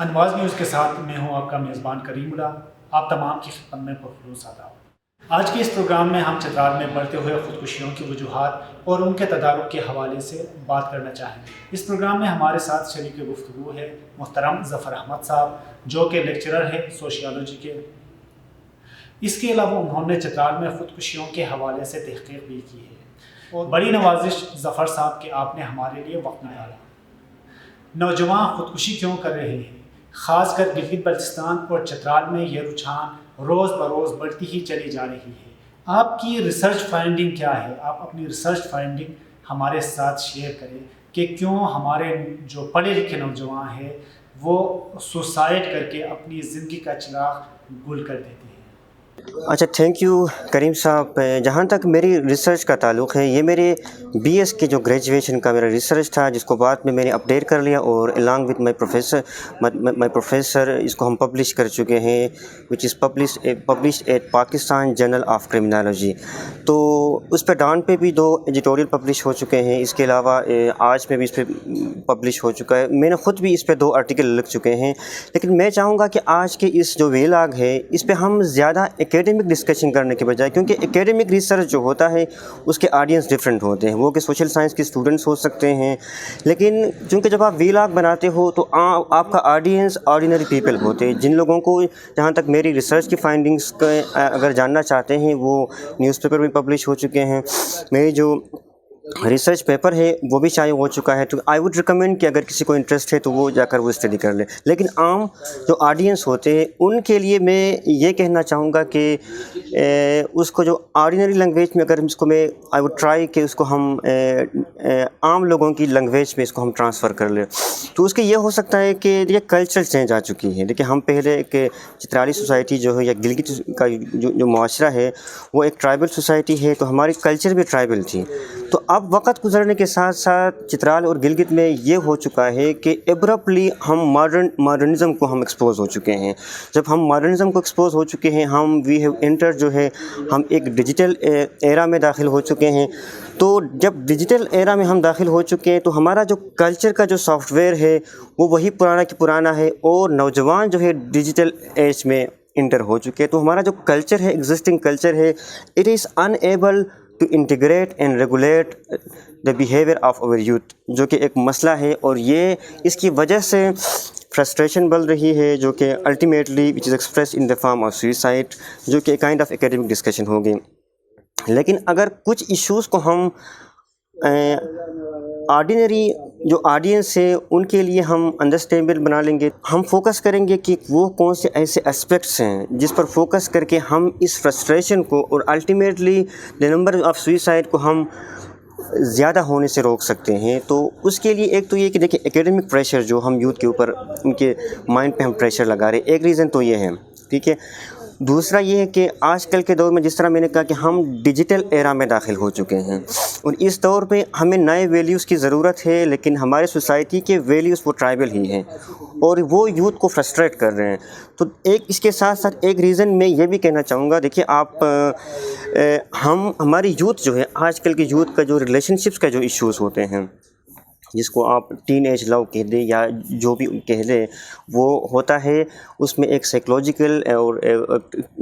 Involves news کے ساتھ میں ہوں آپ کا میزبان کریم اللہ، آپ تمام کی خدمت میں پرخلوص آداب۔ آج کے اس پروگرام میں ہم چترال میں بڑھتے ہوئے خودکشیوں کی وجوہات اور ان کے تدارک کے حوالے سے بات کرنا چاہیں گے۔ اس پروگرام میں ہمارے ساتھ شریک گفتگو ہے محترم ظفر احمد صاحب، جو کہ لیکچرر ہے سوشیالوجی کے۔ اس کے علاوہ انہوں نے چترال میں خودکشیوں کے حوالے سے تحقیق بھی کی ہے، اور بڑی نوازش ظفر صاحب کہ آپ نے ہمارے لیے وقت نکالا۔ نوجوان خودکشی کیوں کر رہے ہیں؟ خاص کر گلگت بلتستان اور چترال میں یہ رجحان روز بروز بڑھتی ہی چلی جا رہی ہے۔ آپ کی ریسرچ فائنڈنگ کیا ہے؟ آپ اپنی ریسرچ فائنڈنگ ہمارے ساتھ شیئر کریں کہ کیوں ہمارے جو پڑھے لکھے نوجوان ہیں وہ سوسائڈ کر کے اپنی زندگی کا چراغ گل کر دیتے ہیں۔ اچھا، تھینک یو کریم صاحب۔ جہاں تک میری ریسرچ کا تعلق ہے، یہ میرے بی ایس کے جو گریجویشن کا میرا ریسرچ تھا، جس کو بعد میں نے اپڈیٹ کر لیا اور الانگ وتھ مائی پروفیسر اس کو ہم پبلش کر چکے ہیں، which is published at Pakistan journal of criminology. تو اس پہ ڈان پہ بھی 2 ایڈیٹوریل پبلش ہو چکے ہیں، اس کے علاوہ آج میں بھی اس پہ پبلش ہو چکا ہے۔ میں نے خود بھی اس پہ 2 آرٹیکل لکھ چکے ہیں، لیکن میں چاہوں گا کہ آج کے اس جو ویلاگ ہے اس پہ ہم زیادہ اکیڈمک ڈسکشن کرنے کے بجائے، کیونکہ اکیڈمک ریسرچ جو ہوتا ہے اس کے آڈینس ڈفرینٹ ہوتے ہیں، وہ کہ سوشل سائنس کے اسٹوڈنٹس ہو سکتے ہیں، لیکن چونکہ جب آپ ویلاگ بناتے ہو تو آپ کا آڈینس آرڈینری پیپل ہوتے ہیں، جن لوگوں کو جہاں تک میری ریسرچ کی فائنڈنگس کا اگر جاننا چاہتے ہیں، وہ نیوز پیپر میں پبلش ہو چکے ہیں۔ میری جو ریسرچ پیپر ہے وہ بھی شائع ہو چکا ہے، تو آئی وڈ ریکمینڈ کہ اگر کسی کو انٹرسٹ ہے تو وہ جا کر وہ اسٹڈی کر لے۔ لیکن عام جو آڈینس ہوتے ہیں ان کے لیے میں یہ کہنا چاہوں گا کہ اس کو جو آرڈینری لینگویج میں اگر اس کو میں آئی وڈ ٹرائی کہ اس کو ہم عام لوگوں کی لینگویج میں اس کو ہم ٹرانسفر کر لیں، تو اس کے یہ ہو سکتا ہے کہ یہ کلچر چینج آ چکی ہے۔ دیکھیں، ہم پہلے ایک چترالی سوسائٹی جو ہے یا گلگت کا جو معاشرہ ہے وہ ایک ٹرائبل سوسائٹی ہے، تو ہماری کلچر بھی ٹرائبل تھی۔ تو اب وقت گزرنے کے ساتھ ساتھ چترال اور گلگت میں یہ ہو چکا ہے کہ ایبرپٹلی ہم ماڈرنزم کو ہم ایکسپوز ہو چکے ہیں۔ جب ہم ماڈرنزم کو ایکسپوز ہو چکے ہیں، ہم وی ہیو انٹر جو ہے ہم ایک ڈیجیٹل ایرا میں داخل ہو چکے ہیں۔ تو جب ڈیجیٹل ایرا میں ہم داخل ہو چکے ہیں تو ہمارا جو کلچر کا جو سافٹ ویئر ہے وہ وہی پرانا کی پرانا ہے، اور نوجوان جو ہے ڈیجیٹل ایج میں انٹر ہو چکے ہیں۔ تو ہمارا جو کلچر ہے، ایگزسٹنگ کلچر ہے، it is unable to integrate and regulate the behaviour of our youth, جو کہ ایک مسئلہ ہے، اور یہ اس کی وجہ سے فرسٹریشن بڑھ رہی ہے، جو کہ ultimately which is express in the form of suicide, جو کہ کائنڈ آف اکیڈمک ڈسکشن ہوگی۔ لیکن اگر کچھ ایشوز کو ہم آرڈینری جو آڈینس ہے ان کے لیے ہم انڈرسٹینڈیبل بنا لیں گے، ہم فوکس کریں گے کہ وہ کون سے ایسے اسپیکٹس ہیں جس پر فوکس کر کے ہم اس فرسٹریشن کو اور ultimately the number of suicide کو ہم زیادہ ہونے سے روک سکتے ہیں۔ تو اس کے لیے ایک تو یہ کہ دیکھیں، ایکیڈمک پریشر جو ہم یوتھ کے اوپر ان کے مائنڈ پہ ہم پریشر لگا رہے ہیں، ایک ریزن تو یہ ہے، ٹھیک ہے۔ دوسرا یہ ہے کہ آج کل کے دور میں جس طرح میں نے کہا کہ ہم ڈیجیٹل ایرا میں داخل ہو چکے ہیں، اور اس دور پہ ہمیں نئے ویلیوز کی ضرورت ہے، لیکن ہمارے سوسائٹی کے ویلیوز وہ ٹرائبل ہی ہیں، اور وہ یوتھ کو فرسٹریٹ کر رہے ہیں۔ تو ایک اس کے ساتھ ساتھ ایک ریزن میں یہ بھی کہنا چاہوں گا، دیکھیے آپ ہماری یوتھ جو ہے، آج کل کی یوتھ کا جو ریلیشن شپس کا جو ایشوز ہوتے ہیں، جس کو آپ ٹین ایج لو کہہ دیں یا جو بھی کہہ دیں، وہ ہوتا ہے اس میں ایک سائیکولوجیکل اور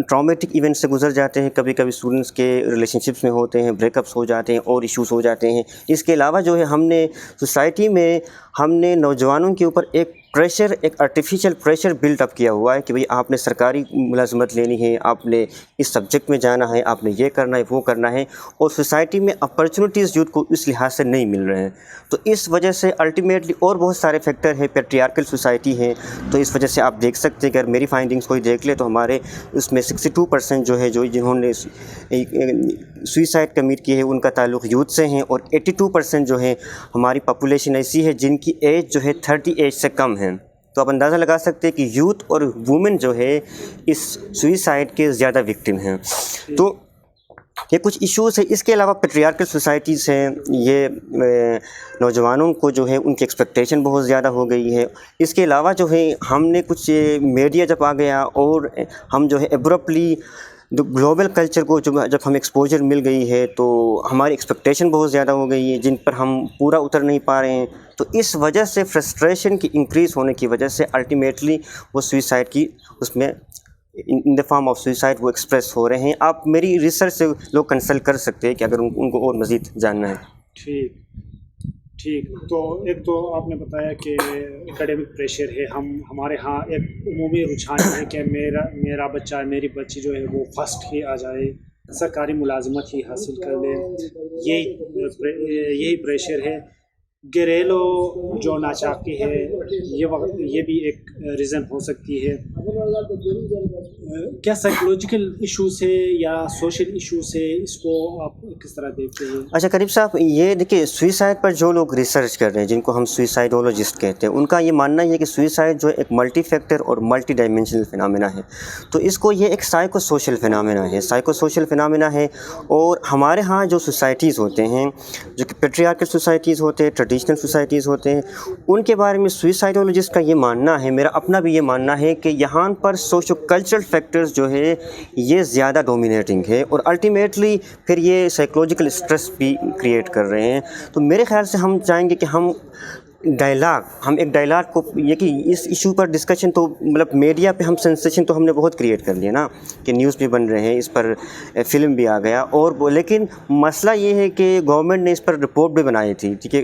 ٹرامیٹک ایونٹ سے گزر جاتے ہیں۔ کبھی کبھی اسٹوڈنٹس کے ریلیشن شپس میں ہوتے ہیں، بریک اپس ہو جاتے ہیں اور ایشوز ہو جاتے ہیں۔ اس کے علاوہ جو ہے ہم نے سوسائٹی میں ہم نے نوجوانوں کے اوپر ایک پریشر، ایک آرٹیفیشل پریشر بلڈ اپ کیا ہوا ہے کہ بھئی آپ نے سرکاری ملازمت لینی ہے، آپ نے اس سبجیکٹ میں جانا ہے، آپ نے یہ کرنا ہے، وہ کرنا ہے، اور سوسائٹی میں اپرچونیٹیز یوتھ کو اس لحاظ سے نہیں مل رہے ہیں۔ تو اس وجہ سے الٹیمیٹلی اور بہت سارے فیکٹر ہیں، پیٹریارکل سوسائٹی ہے، تو اس وجہ سے آپ دیکھ سکتے ہیں کہ اگر میری فائنڈنگز کوئی دیکھ لے تو ہمارے اس میں 62% جو ہے جنہوں نے سوئسائڈ کمٹ کی ہے ان کا تعلق یوتھ سے ہیں، اور 82% جو ہے ہماری پاپولیشن ایسی ہے جن کی ایج جو ہے 30 ایج سے کم ہے۔ تو آپ اندازہ لگا سکتے ہیں کہ یوتھ اور وومن جو ہے اس سوئسائڈ کے زیادہ وکٹم ہیں۔ تو یہ کچھ ایشوز ہیں۔ اس کے علاوہ پیٹریارکل سوسائٹیز ہیں، یہ نوجوانوں کو جو ہے ان کی ایکسپیکٹیشن بہت زیادہ ہو گئی ہے۔ اس کے علاوہ جو ہے ہم نے کچھ میڈیا جب آ گیا اور ہم جو ہے ایبرپٹلی گلوبل کلچر کو جب ہم ایکسپوجر مل گئی ہے تو ہماری ایکسپیکٹیشن بہت زیادہ ہو گئی ہے جن پر ہم پورا اتر نہیں پا رہے ہیں، تو اس وجہ سے فرسٹریشن کی انکریز ہونے کی وجہ سے الٹیمیٹلی وہ سوئسائڈ کی اس میں ان دا فارم آف سوئسائڈ وہ ایکسپریس ہو رہے ہیں۔ آپ میری ریسرچ سے لوگ کنسلٹ کر سکتے ہیں کہ اگر ان کو اور مزید جاننا ہے۔ ٹھیک، تو ایک تو آپ نے بتایا کہ اکیڈمک پریشر ہے، ہمارے ہاں ایک عمومی رجحان ہے کہ میرا بچہ میری بچی جو ہے وہ فرسٹ ہی آ جائے، سرکاری ملازمت ہی حاصل کر لے، یہی پریشر ہے۔ گھریلو جو ناچاکی ہے یہ بھی ایک ریزن ہو سکتی ہے۔ کیا سائیکولوجیکل ایشوز ہے یا سوشل ایشوز ہے، اس کو آپ کس طرح دیکھتے ہیں؟ اچھا قریب صاحب، یہ دیکھیے سوئسائڈ پر جو لوگ ریسرچ کر رہے ہیں جن کو ہم سوئسائڈولوجسٹ کہتے ہیں، ان کا یہ ماننا ہے کہ سوئسائڈ جو ایک ملٹی فیکٹر اور ملٹی ڈائمینشنل فنامنا ہے، تو اس کو یہ ایک سائیکو سوشل فنامنا ہے، سائیکو سوشل فنامنا ہے۔ اور ہمارے ہاں جو سوسائٹیز ہوتے ہیں، جو کہ پیٹریارکل سوسائٹیز ہوتے ہیں، ٹریڈیشنل سوسائٹیز ہوتے ہیں، ان کے بارے میں سوئسائڈولوجسٹ کا یہ ماننا ہے، میرا اپنا بھی یہ ماننا ہے کہ یہاں پر سوشو کلچرل فیکٹرز جو ہے یہ زیادہ ڈومینیٹنگ ہے اور الٹیمیٹلی پھر یہ سائیکولوجیکل اسٹریس بھی کریٹ کر رہے ہیں۔ تو میرے خیال سے ہم چاہیں گے کہ ہم ایک ڈائلاگ کو، یہ کہ اس ایشو پر ڈسکشن تو مطلب میڈیا پہ ہم سینسیشن تو ہم نے بہت کریٹ کر لیا نا، کہ نیوز بھی بن رہے ہیں، اس پر فلم بھی آ گیا، اور لیکن مسئلہ یہ ہے کہ گورنمنٹ نے اس پر رپورٹ بھی بنائی تھی، ٹھیک ہے،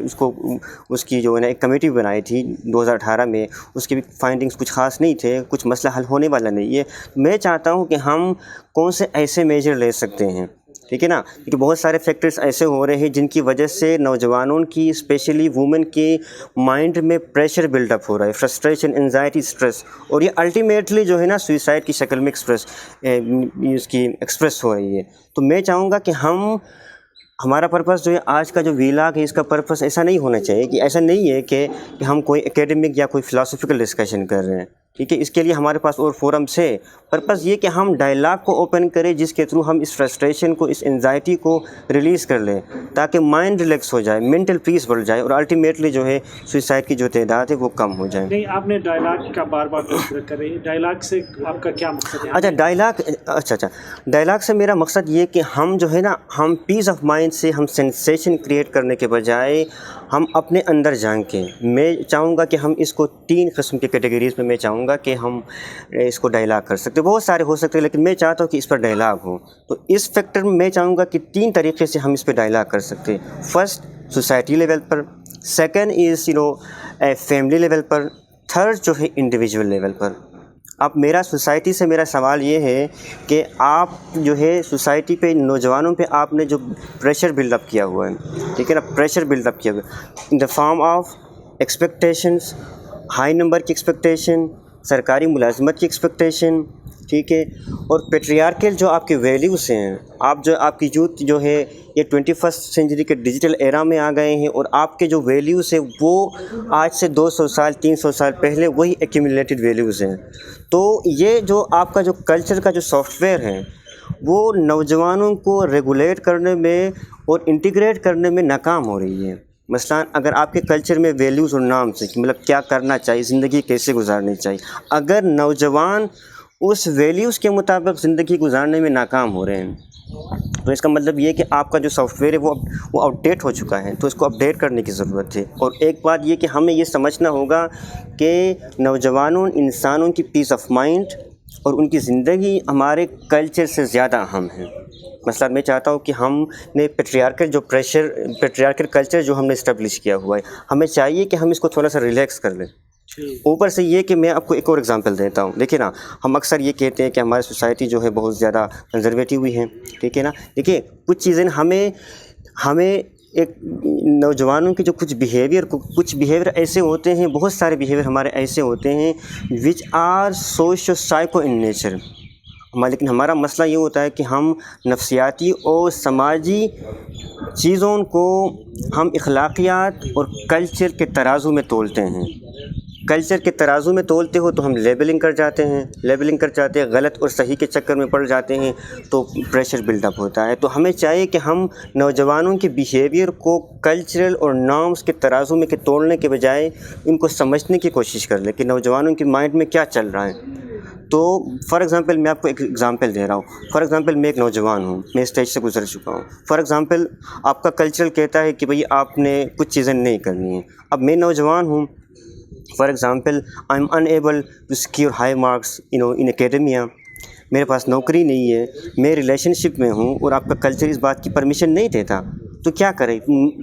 اس کی جو ہے نا ایک کمیٹی بھی بنائی تھی 2018 میں، اس کے بھی فائنڈنگز کچھ خاص نہیں تھے، کچھ مسئلہ حل ہونے والا نہیں ہے۔ میں چاہتا ہوں کہ ہم کون سے ایسے میجر لے سکتے ہیں، ٹھیک ہے نا، کیونکہ بہت سارے فیکٹرز ایسے ہو رہے ہیں جن کی وجہ سے نوجوانوں کی، اسپیشلی وومن کے مائنڈ میں پریشر بلڈ اپ ہو رہا ہے، فرسٹریشن، انزائٹی، اسٹریس، اور یہ الٹیمیٹلی جو ہے نا سوئسائڈ کی شکل میں ایکسپریس ہو رہی ہے۔ تو میں چاہوں گا کہ ہمارا پرپس جو ہے آج کا جو ویلاگ ہے، اس کا پرپس ایسا نہیں ہونا چاہیے کہ ایسا نہیں ہے کہ ہم کوئی اکیڈمک یا کوئی فلاسفیکل ڈسکشن کر رہے ہیں، ٹھیک ہے، اس کے لیے ہمارے پاس اور فورمس ہے۔ پرپس یہ کہ ہم ڈائلاگ کو اوپن کریں جس کے تھرو ہم اس فرسٹریشن کو، اس انزائٹی کو ریلیز کر لیں، تاکہ مائنڈ ریلیکس ہو جائے، مینٹل پیس بڑھ جائے، اور الٹیمیٹلی جو ہے سوئسائڈ کی جو تعداد ہے وہ کم ہو جائے۔ نہیں، آپ نے ڈائلاگ کا بار بار تذکر کر رہی ہے، ڈائلاگ سے آپ کا کیا مقصد ہے؟ اچھا ڈائلاگ سے میرا مقصد یہ کہ ہم جو ہے نا، ہم پیس آف مائنڈ سے ہم سینسیشن کریٹ کرنے کے بجائے ہم اپنے اندر جھانکیں۔ میں چاہوں گا کہ ہم اس کو 3 قسم کی کیٹیگریز میں چاہوں گا کہ ہم اس کو ڈائلاگ کر سکتے، بہت سارے ہو سکتے ہیں لیکن میں چاہتا ہوں کہ اس پر ڈائلاگ ہو۔ تو اس فیکٹر میں میں چاہوں گا کہ 3 طریقے سے ہم اس پہ ڈائلاگ کر سکتے ہیں۔ First, society level per, second is family level per, third جو ہے انڈیویجول لیول پر۔ اب میرا سوسائٹی سے میرا سوال یہ ہے کہ آپ جو ہے سوسائٹی پہ، نوجوانوں پہ آپ نے جو پریشر بلڈ اپ کیا ہوا ہے، ٹھیک ہے نا، پریشر بلڈ اپ کیا ہوا ہے in the form of expectations, high number کی ایکسپیکٹیشن، سرکاری ملازمت کی ایکسپیکٹیشن، ٹھیک ہے، اور پیٹریارکل جو آپ کے ویلیوز ہیں، آپ کی یوتھ جو ہے یہ 21 سینچری کے ڈیجیٹل ایرا میں آ گئے ہیں، اور آپ کے جو ویلیوز ہیں وہ آج سے 200 سال 300 سال پہلے وہی ایکیومولیٹڈ ویلیوز ہیں۔ تو یہ جو آپ کا جو کلچر کا جو سافٹ ویئر ہے وہ نوجوانوں کو ریگولیٹ کرنے میں اور انٹیگریٹ کرنے میں ناکام ہو رہی ہے۔ مثلا اگر آپ کے کلچر میں ویلیوز اور نارمس ہیں کہ مطلب کیا کرنا چاہیے، زندگی کیسے گزارنی چاہیے، اگر نوجوان اس ویلیوز کے مطابق زندگی گزارنے میں ناکام ہو رہے ہیں تو اس کا مطلب یہ کہ آپ کا جو سافٹ ویئر ہے وہ آؤٹ ڈیٹ ہو چکا ہے، تو اس کو اپڈیٹ کرنے کی ضرورت ہے۔ اور ایک بات یہ کہ ہمیں یہ سمجھنا ہوگا کہ نوجوانوں انسانوں کی پیس آف مائنڈ اور ان کی زندگی ہمارے کلچر سے زیادہ اہم ہے۔ مثلا میں چاہتا ہوں کہ ہم نے پیٹریارکل کلچر جو ہم نے اسٹیبلش کیا ہوا ہے، ہمیں چاہیے کہ ہم اس کو تھوڑا سا ریلیکس کر لیں۔ اوپر سے یہ کہ میں آپ کو ایک اور ایگزامپل دیتا ہوں، دیکھیں نا، ہم اکثر یہ کہتے ہیں کہ ہماری سوسائٹی جو ہے بہت زیادہ کنزرویٹو ہوئی ہے، ٹھیک ہے نا، دیکھیے کچھ چیزیں ہمیں ایک نوجوانوں کے جو کچھ بیہیویئر ایسے ہوتے ہیں، بہت سارے بیہیویئر ہمارے ایسے ہوتے ہیں which are socio psycho in nature, لیکن ہمارا مسئلہ یہ ہوتا ہے کہ ہم نفسیاتی اور سماجی چیزوں کو ہم اخلاقیات اور کلچر کے ترازو میں تولتے ہیں۔ کلچر کے ترازو میں تولتے ہو تو ہم لیبلنگ کر جاتے ہیں، غلط اور صحیح کے چکر میں پڑ جاتے ہیں، تو پریشر بلڈ اپ ہوتا ہے۔ تو ہمیں چاہیے کہ ہم نوجوانوں کے بیہیویئر کو کلچرل اور نارمس کے ترازو میں توڑنے کے بجائے ان کو سمجھنے کی کوشش کر لیں کہ نوجوانوں کے مائنڈ میں کیا چل رہا ہے۔ تو فار ایگزامپل میں آپ کو ایک ایگزامپل دے رہا ہوں. فار ایگزامپل میں ایک نوجوان ہوں, میں اسٹیج سے گزر چکا ہوں. فار ایگزامپل آپ کا کلچر کہتا ہے کہ بھئی آپ نے کچھ چیزیں نہیں کرنی ہیں. اب میں نوجوان ہوں, for example I am unable to secure high marks in academia, میرے پاس نوکری نہیں ہے, میں ریلیشن شپ میں ہوں اور آپ کا کلچر اس بات کی پرمیشن نہیں دیتا, تو کیا کریں؟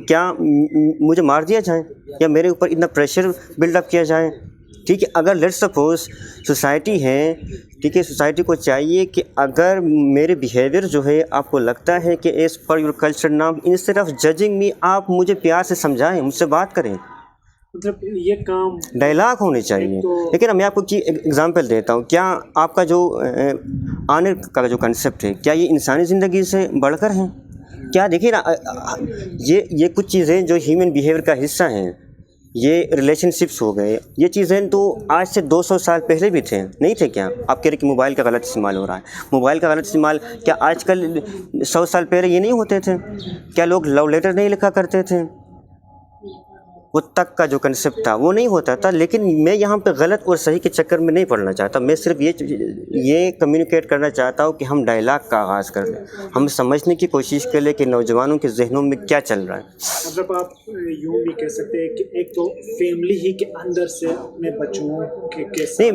کیا مجھے مار دیا جائے یا میرے اوپر اتنا پریشر بلڈ اپ کیا جائے؟ ٹھیک ہے, اگر لیٹ سپوز سوسائٹی ہے, ٹھیک ہے, سوسائٹی کو چاہیے کہ اگر میرے بیہیویئر جو ہے آپ کو لگتا ہے کہ ایز پر یور کلچر نام, انسٹیڈ آف ججنگ می, آپ مجھے پیار سے سمجھائیں, مجھ سے بات کریں. مطلب یہ کام ڈائلاگ ہونے چاہیے. لیکن میں آپ کو ایگزامپل دیتا ہوں. کیا آپ کا جو آنر کا جو کنسیپٹ ہے, کیا یہ انسانی زندگی سے بڑھ کر ہیں؟ کیا دیکھیے نا, یہ کچھ چیزیں جو ہیومن بیہیویئر کا حصہ ہیں, یہ ریلیشن شپس ہو گئے, یہ چیزیں تو آج سے 200 سال پہلے بھی تھے, نہیں تھے کیا؟ آپ کہہ رہے کہ موبائل کا غلط استعمال ہو رہا ہے. موبائل کا غلط استعمال کیا آج کل 100 سال پہلے یہ نہیں ہوتے تھے؟ کیا لوگ لو لیٹر نہیں لکھا کرتے تھے؟ وہ تک کا جو کنسیپٹ تھا وہ نہیں ہوتا تھا. لیکن میں یہاں پہ غلط اور صحیح کے چکر میں نہیں پڑنا چاہتا. میں صرف یہ کمیونیکیٹ کرنا چاہتا ہوں کہ ہم ڈائلاگ کا آغاز کر لیں, ہم سمجھنے کی کوشش کر لیں کہ نوجوانوں کے ذہنوں میں کیا چل رہا ہے. مطلب آپ یوں بھی کہہ سکتے ہیں کہ ایک تو فیملی ہی کے اندر سے اپنے بچوں کے نہیں,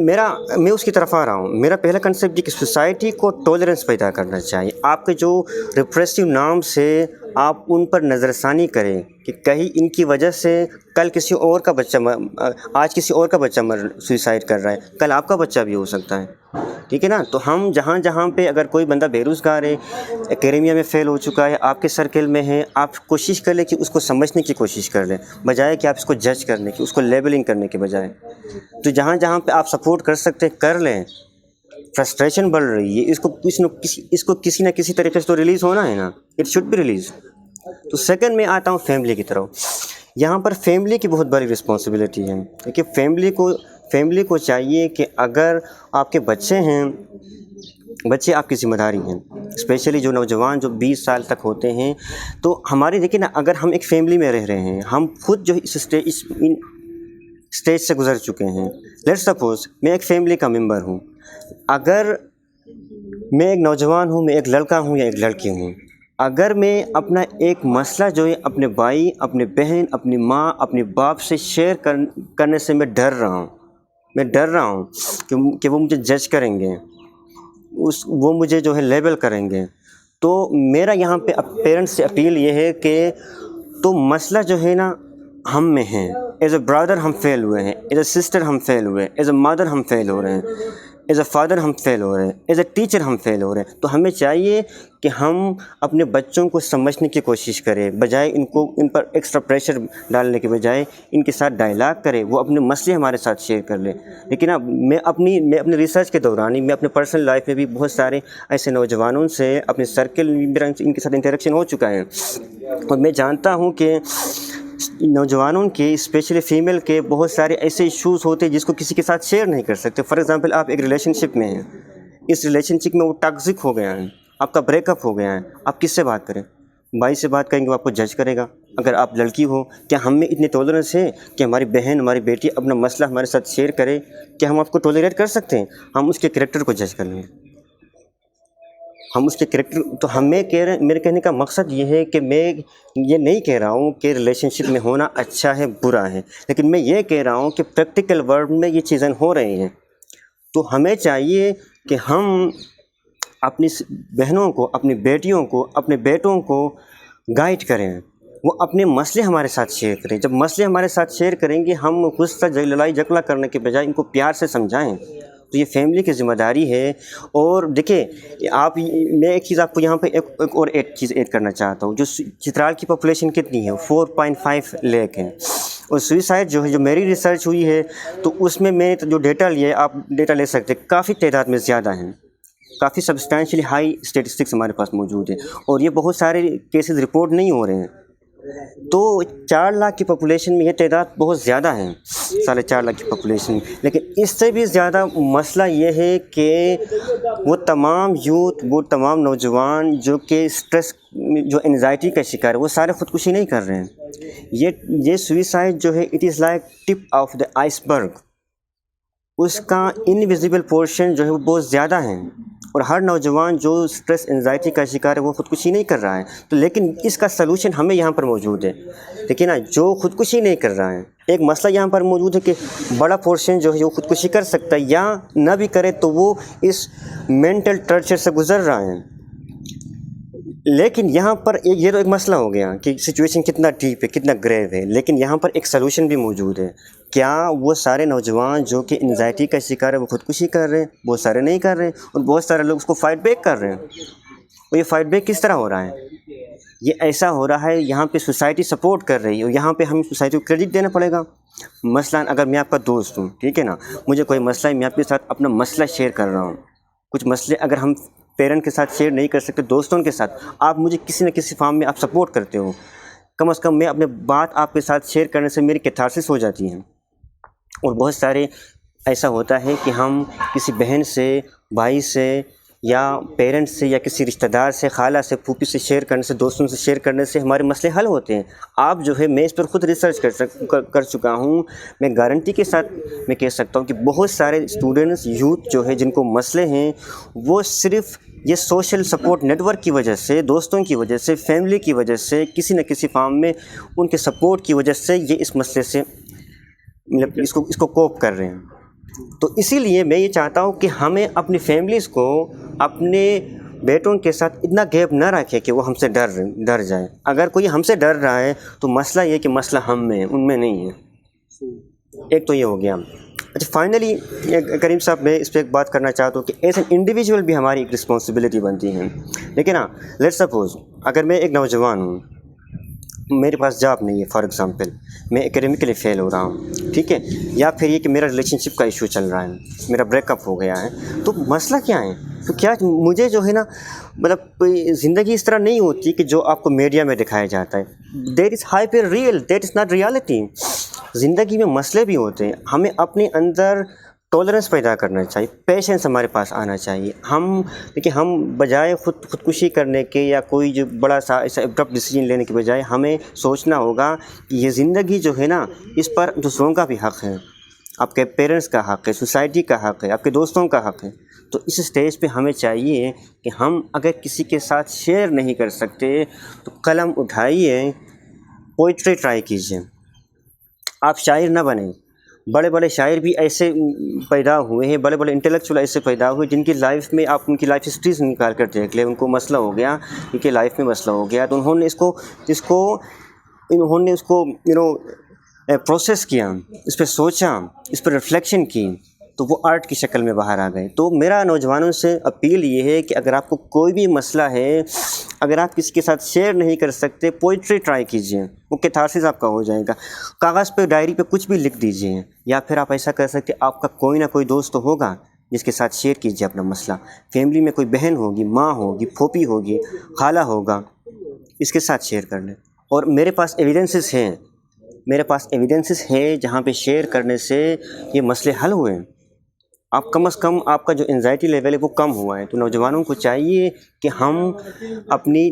میں اس کی طرف آ رہا ہوں. میرا پہلا کنسیپٹ یہ کہ سوسائٹی کو ٹولرنس پیدا کرنا چاہیے. آپ کے جو ریپریسو نارمس ہے آپ ان پر نظر ثانی کریں کہ کہیں ان کی وجہ سے کل کسی اور کا بچہ آج کسی اور کا بچہ سوئسائڈ کر رہا ہے, کل آپ کا بچہ بھی ہو سکتا ہے. ٹھیک ہے نا. تو ہم جہاں پہ اگر کوئی بندہ بے روزگار ہے, اکیڈمیا میں فیل ہو چکا ہے, آپ کے سرکل میں ہے, آپ کوشش کر لیں کہ اس کو سمجھنے کی کوشش کر لیں, بجائے کہ آپ اس کو جج کرنے کی, اس کو لیبلنگ کرنے کے بجائے. تو جہاں پہ آپ سپورٹ کر سکتے ہیں کر لیں. فرسٹریشن بڑھ رہی ہے, اس کو کسی نہ کسی طریقے سے تو ریلیز ہونا ہے نا, اٹ شوڈ بی ریلیز. تو سیکنڈ میں آتا ہوں فیملی کی طرف. یہاں پر فیملی کی بہت بڑی رسپانسبلٹی ہے, کہ فیملی کو چاہیے کہ اگر آپ کے بچے ہیں, بچے آپ کی ذمہ داری ہیں, اسپیشلی جو نوجوان جو 20 سال تک ہوتے ہیں. تو ہماری دیکھیں نا, اگر ہم ایک فیملی میں رہ رہے ہیں, ہم خود جو اس اسٹیج سے گزر چکے ہیں. لیٹس سپوز میں ایک فیملی کا ممبر ہوں, اگر میں ایک نوجوان ہوں, میں ایک لڑکا ہوں یا ایک لڑکی ہوں, اگر میں اپنا ایک مسئلہ جو ہے اپنے بھائی, اپنے بہن, اپنی ماں, اپنے باپ سے شیئر کرنے سے میں ڈر رہا ہوں کہ وہ مجھے جج کریں گے, وہ مجھے جو ہے لیبل کریں گے. تو میرا یہاں پہ پیرنٹس سے اپیل یہ ہے کہ تو مسئلہ جو ہے نا ہم میں ہیں. ایز اے برادر ہم فیل ہوئے ہیں, ایز اے سسٹر ہم فیل ہوئے ہیں, ایز اے مدر ہم فیل ہو رہے ہیں, ایز اے فادر ہم فیل ہو رہے ہیں, ایز اے ٹیچر ہم فیل ہو رہے ہیں. تو ہمیں چاہیے کہ ہم اپنے بچوں کو سمجھنے کی کوشش کریں, بجائے ان پر ایکسٹرا پریشر ڈالنے کے بجائے ان کے ساتھ ڈائلاگ کریں, وہ اپنے مسئلے ہمارے ساتھ شیئر کر لیں. لیکن اب میں اپنی ریسرچ کے دوران ہی, میں اپنے پرسنل لائف میں بھی بہت سارے ایسے نوجوانوں سے اپنے سرکل میں ان کے ساتھ انٹریکشن ہو چکا ہے, اور میں جانتا ہوں کہ نوجوانوں کے, اسپیشلی فیمیل کے, بہت سارے ایسے ایشوز ہوتے ہیں جس کو کسی کے ساتھ شیئر نہیں کر سکتے. فار ایگزامپل آپ ایک ریلیشن شپ میں ہیں, اس ریلیشن شپ میں وہ ٹاکسک ہو گیا ہے, آپ کا بریک اپ ہو گیا ہے, آپ کس سے بات کریں؟ بھائی سے بات کریں گے, وہ آپ کو جج کرے گا. اگر آپ لڑکی ہو, کیا ہم میں اتنی ٹولرنس ہے کہ ہماری بہن, ہماری بیٹی اپنا مسئلہ ہمارے ساتھ شیئر کرے؟ کیا ہم آپ کو ٹولریٹ کر سکتے ہیں؟ ہم اس کے کریکٹر کو جج کر لیں گے, ہم اس کے کریکٹر. تو میرے کہنے کا مقصد یہ ہے کہ میں یہ نہیں کہہ رہا ہوں کہ ریلیشن شپ میں ہونا اچھا ہے برا ہے, لیکن میں یہ کہہ رہا ہوں کہ پریکٹیکل ورلڈ میں یہ چیزیں ہو رہی ہیں. تو ہمیں چاہیے کہ ہم اپنی بہنوں کو, اپنی بیٹیوں کو, اپنے بیٹوں کو گائیڈ کریں, وہ اپنے مسئلے ہمارے ساتھ شیئر کریں. جب مسئلے ہمارے ساتھ شیئر کریں گے, ہم خود سے لڑائی جھگڑا کرنے کے بجائے ان کو پیار سے سمجھائیں. تو یہ فیملی کی ذمہ داری ہے. اور دیکھیں میں ایک چیز آپ کو یہاں پہ ایک اور چیز ایڈ کرنا چاہتا ہوں. جو چترال کی پاپولیشن کتنی ہے؟ 4.5 لاکھ ہے. اور سوئسائڈ جو ہے, جو میری ریسرچ ہوئی ہے, تو اس میں میں جو ڈیٹا لیے, آپ ڈیٹا لے سکتے, کافی تعداد میں زیادہ ہیں, کافی سبسٹینشلی ہائی اسٹیٹسٹکس ہمارے پاس موجود ہیں, اور یہ بہت سارے کیسز رپورٹ نہیں ہو رہے ہیں. تو 4 لاکھ کی پاپولیشن میں یہ تعداد بہت زیادہ ہے, 4.5 لاکھ کی پاپولیشن میں. لیکن اس سے بھی زیادہ مسئلہ یہ ہے کہ وہ تمام یوتھ, وہ تمام نوجوان جو کہ اسٹریس, جو انزائٹی کا شکار ہے, وہ سارے خودکشی نہیں کر رہے ہیں. یہ سوئسائڈ جو ہے, it is like tip of the ice برگ. اس کا انویزیبل پورشن جو ہے وہ بہت زیادہ ہے، اور ہر نوجوان جو سٹریس انزائٹی کا شکار ہے وہ خودکشی نہیں کر رہا ہے، تو لیکن اس کا سلوشن ہمیں یہاں پر موجود ہے. دیکھیے نا، جو خودکشی نہیں کر رہا ہے، ایک مسئلہ یہاں پر موجود ہے کہ بڑا پورشن جو ہے وہ خودکشی کر سکتا ہے، یا نہ بھی کرے تو وہ اس مینٹل ٹارچر سے گزر رہا ہے. لیکن یہاں پر یہ تو ایک مسئلہ ہو گیا کہ سچویشن کتنا ڈیپ ہے، کتنا گریو ہے، لیکن یہاں پر ایک سلوشن بھی موجود ہے. کیا وہ سارے نوجوان جو کہ انزائٹی کا شکار ہے وہ خودکشی کر رہے ہیں؟ بہت سارے نہیں کر رہے ہیں، اور بہت سارے لوگ اس کو فائٹ بیک کر رہے ہیں. اور یہ فائٹ بیک کس طرح ہو رہا ہے؟ یہ ایسا ہو رہا ہے، یہاں پہ سوسائٹی سپورٹ کر رہی ہے، اور یہاں پہ ہمیں سوسائٹی کو کریڈٹ دینا پڑے گا. مثلا اگر میں آپ کا دوست ہوں، ٹھیک ہے نا، مجھے کوئی مسئلہ ہے، میں آپ کے ساتھ اپنا مسئلہ شیئر کر رہا ہوں. کچھ مسئلے اگر ہم پیرنٹ کے ساتھ شیئر نہیں کر سکتے، دوستوں کے ساتھ آپ مجھے کسی نہ کسی فارم میں آپ سپورٹ کرتے ہو. کم از کم میں اپنے بات آپ کے ساتھ شیئر کرنے سے میری کیتھارسس ہو جاتی ہے. اور بہت سارے ایسا ہوتا ہے کہ ہم کسی بہن سے، بھائی سے، یا پیرنٹس سے، یا کسی رشتہ دار سے، خالہ سے، پھوپھی سے شیئر کرنے سے، دوستوں سے شیئر کرنے سے ہمارے مسئلے حل ہوتے ہیں. آپ جو ہے، میں اس پر خود ریسرچ کر چکا ہوں. میں گارنٹی کے ساتھ میں کہہ سکتا ہوں کہ بہت سارے اسٹوڈنٹس، یوتھ جو ہے جن کو مسئلے ہیں، وہ صرف یہ سوشل سپورٹ نیٹ ورک کی وجہ سے، دوستوں کی وجہ سے، فیملی کی وجہ سے، کسی نہ کسی فارم میں ان کے سپورٹ کی وجہ سے یہ اس مسئلے سے اس کو کوپ کر رہے ہیں. تو اسی لیے میں یہ چاہتا ہوں کہ ہمیں اپنی فیملیز کو، اپنے بیٹوں کے ساتھ اتنا گیپ نہ رکھے کہ وہ ہم سے ڈر جائیں. اگر کوئی ہم سے ڈر رہا ہے تو مسئلہ یہ کہ مسئلہ ہم میں ہے، ان میں نہیں ہے. ایک تو یہ ہو گیا. اچھا، فائنلی کریم صاحب، میں اس پہ ایک بات کرنا چاہتا ہوں کہ ایز این انڈیویجول بھی ہماری ایک رسپانسبلٹی بنتی ہے. لیکن ہاں، لیٹ سپوز اگر میں ایک نوجوان ہوں، میرے پاس جاب نہیں ہے، فار ایگزامپل میں اکیڈیمکلی فیل ہو رہا ہوں، ٹھیک ہے، یا پھر یہ کہ میرا ریلیشن شپ کا ایشو چل رہا ہے، میرا بریک اپ ہو گیا ہے، تو مسئلہ کیا ہے؟ تو کیا مجھے جو ہے نا، مطلب زندگی اس طرح نہیں ہوتی کہ جو آپ کو میڈیا میں دکھایا جاتا ہے. That is hyper real, that is not reality. زندگی میں مسئلے بھی ہوتے ہیں. ہمیں اپنے اندر ٹالرنس پیدا کرنا چاہیے، پیشنس ہمارے پاس آنا چاہیے. دیکھیے، ہم بجائے خودکشی کرنے کے یا کوئی جو بڑا سا ایسا ابرپٹ ڈیسیجن لینے کے بجائے ہمیں سوچنا ہوگا کہ یہ زندگی جو ہے نا، اس پر دوسروں کا بھی حق ہے. آپ کے پیرنٹس کا حق ہے، سوسائٹی کا حق ہے، آپ کے دوستوں کا حق ہے. تو اس اسٹیج پہ ہمیں چاہیے کہ ہم اگر کسی کے ساتھ شیئر نہیں کر سکتے تو قلم اٹھائیے، پوئٹری ٹرائی کیجیے. آپ شاعر نہ بنیں. بڑے بڑے شاعر بھی ایسے پیدا ہوئے ہیں، بڑے بڑے انٹلیکچوئل ایسے پیدا ہوئے جن کی لائف میں آپ ان کی لائف ہسٹریز نکال کر دیکھ لیں. ان کو مسئلہ ہو گیا، ان کی لائف میں مسئلہ ہو گیا، تو انہوں نے اس کو پروسیس کیا، اس پہ سوچا، اس پہ ریفلیکشن کی، تو وہ آرٹ کی شکل میں باہر آ گئے. تو میرا نوجوانوں سے اپیل یہ ہے کہ اگر آپ کو کوئی بھی مسئلہ ہے، اگر آپ کسی کے ساتھ شیئر نہیں کر سکتے، پوئٹری ٹرائی کیجیے. وہ کیتھارسس آپ کا ہو جائے گا. کاغذ پہ، ڈائری پہ کچھ بھی لکھ دیجیے. یا پھر آپ ایسا کر سکتے، آپ کا کوئی نہ کوئی دوست تو ہوگا جس کے ساتھ شیئر کیجیے اپنا مسئلہ. فیملی میں کوئی بہن ہوگی، ماں ہوگی، پھوپھی ہوگی، خالہ ہوگا، اس کے ساتھ شیئر کر لیں. اور میرے پاس ایویڈنسز ہیں جہاں پہ شیئر کرنے سے یہ مسئلے حل ہوئے ہیں. آپ کم از کم آپ کا جو انزائٹی لیول ہے وہ کم ہوا ہے. تو نوجوانوں کو چاہیے کہ ہم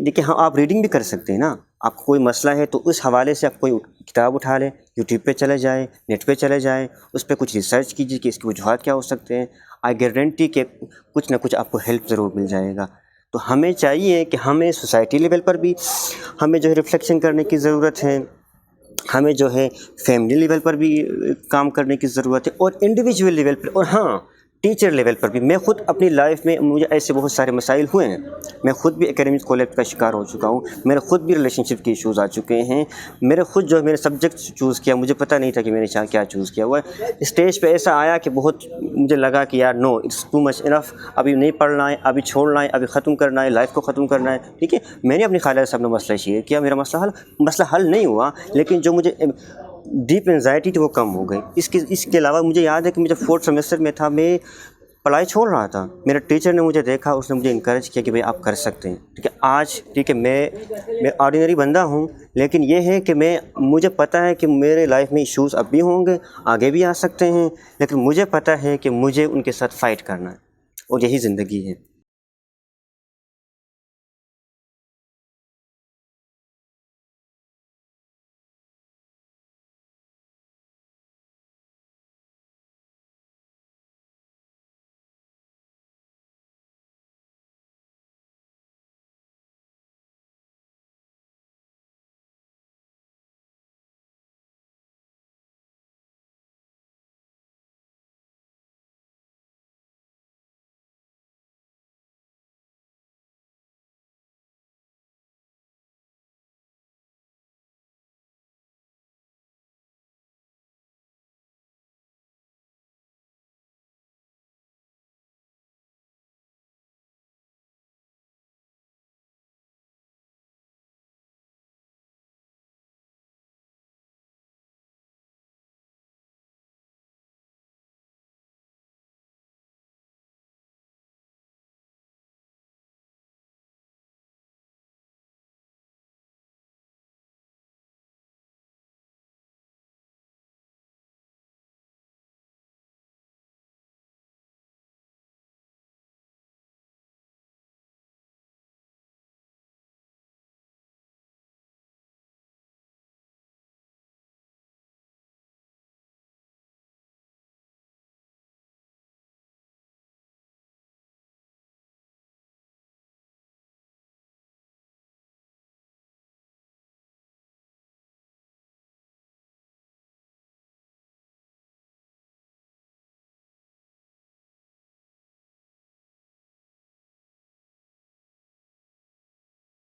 دیکھیں، آپ ریڈنگ بھی کر سکتے ہیں نا. آپ کو کوئی مسئلہ ہے تو اس حوالے سے آپ کوئی کتاب اٹھا لیں، یوٹیوب پہ چلے جائیں، نیٹ پہ چلے جائیں، اس پہ کچھ ریسرچ کیجیے کہ اس کی وجوہات کیا ہو سکتے ہیں. آئی گارنٹی کہ کچھ نہ کچھ آپ کو ہیلپ ضرور مل جائے گا. تو ہمیں چاہیے کہ ہمیں سوسائٹی لیول پر بھی ہمیں جو ہے ریفلیکشن کرنے کی ضرورت ہے، ہمیں جو ہے فیملی لیول پر بھی کام کرنے کی ضرورت ہے، اور انڈیویجول لیول پر، اور ہاں، ٹیچر لیول پر بھی. میں خود اپنی لائف میں مجھے ایسے بہت سارے مسائل ہوئے ہیں. میں خود بھی اکیڈمک کولیپس کا شکار ہو چکا ہوں. میرے خود بھی ریلیشن شپ کے ایشوز آ چکے ہیں. میرے خود جو ہے، میں نے سبجیکٹ چوز کیا، مجھے پتہ نہیں تھا کہ میں نے کیا چوز کیا ہوا ہے. اسٹیج پہ ایسا آیا کہ بہت مجھے لگا کہ یار نو، اٹس ٹو مچ انف، ابھی نہیں پڑھنا ہے، ابھی چھوڑنا ہے، ابھی ختم کرنا ہے، لائف کو ختم کرنا ہے. ٹھیک ہے، میں نے اپنی خالہ سے اپنا مسئلہ شیئر کیا. میرا مسئلہ حل نہیں ہوا، لیکن جو مجھے ڈیپ انزائٹی تھی وہ کم ہو گئی. اس کے علاوہ مجھے یاد ہے کہ مجھے 4th سیمسٹر میں تھا، میں پڑھائی چھوڑ رہا تھا. میرے ٹیچر نے مجھے دیکھا، اس نے مجھے انکریج کیا کہ بھائی آپ کر سکتے ہیں. ٹھیک ہے، آج ٹھیک ہے، میں آرڈینری بندہ ہوں، لیکن یہ ہے کہ مجھے پتہ ہے کہ میرے لائف میں ایشوز اب بھی ہوں گے، آگے بھی آ سکتے ہیں، لیکن مجھے پتہ ہے کہ مجھے ان کے ساتھ فائٹ کرنا ہے، اور یہی زندگی ہے.